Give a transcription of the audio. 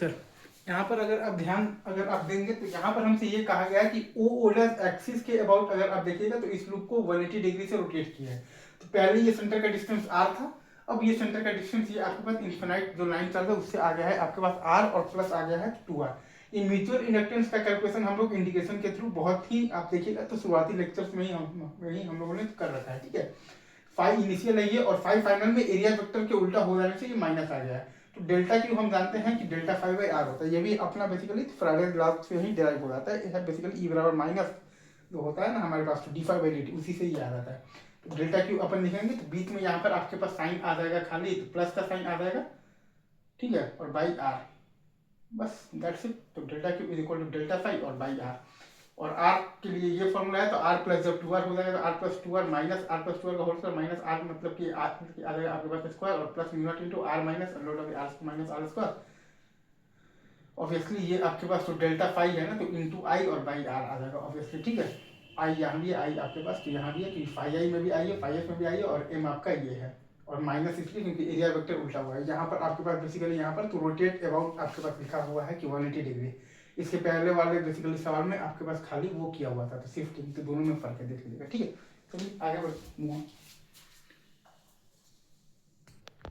Sir यहाँ पर अगर आप देंगे तो यहाँ पर हमसे ये कहा गया है कि ओ ओडस एक्सिस के अबाउट अगर आप देखिएगा तो इस लूप को 180 डिग्री से रोटेट किया है। तो पहले ये सेंटर का डिस्टेंस आर था, अब ये सेंटर का डिस्टेंस ये आपके पास इन्फिनाइट जो लाइन चल रहा है उससे आ गया है आपके पास आर और प्लस आ गया है 2r। ये म्यूचुअल इंडक्टेंस का कैलकुलेशन हम लोग इंडिकेशन के थ्रू बहुत ही आप देखिएगा तो शुरुआती लेक्चर्स में ही हम लोगों ने कर रखा है, ठीक है। फाइव इनिशियल है ये और फाइव फाइनल में एरिया वेक्टर के उल्टा हो जाने से ये माइनस आ गया है। तो डेल्टा क्यू हम जानते हैं कि डेल्टा फाइव बाई आर होता है, ये भी अपना बेसिकली फ्राइडे लॉ से ही डिराइव हो जाता है। यह बेसिकली ई बराबर माइनस जो होता है ना हमारे पास तो D five by D T उसी से ही आ जाता है। तो डेल्टा क्यू अपन लिखेंगे तो बीच में यहाँ पर आपके पास साइन आ जाएगा खाली, तो प्लस का साइन आ जाएगा, ठीक है, और बाई आर, बस दैट्स इट। तो delta q is equal to delta phi और बाई आर। और आर के लिए ये फॉर्मूला है, तो आर प्लस जब 2r हो जाएगा तो r plus 2r minus r plus 2r का होल स्क्वायर माइनस आर मतलब कि आर आ जाएगा आपके पास स्क्वायर और plus mu naught into r minus under root of r minus r square. Obviously ये आपके पास तो डेल्टा फाइव है ना, तो इनटू आई और बाई आर आ जाएगा ऑब्वियसली, ठीक है। आई यहाँ भी है, आई आपके पास तो यहाँ भी है, क्योंकि फाइव आई में भी आई है, फाइव एफ में भी आई है, और एम आपका ये है, और माइनस इसलिए क्योंकि एरिया वेक्टर उल्टा हुआ है। यहाँ पर आपके पास बेसिकली यहाँ पर तो रोटेट अबाउट आपके पास लिखा हुआ है कि 180 डिग्री। इसके पहले वाले बेसिकली सवाल में आपके पास खाली वो किया हुआ था तो शिफ्टिंग, तो दोनों में फर्क है, देख लीजिएगा, ठीक है। चलिए आगे बढ़।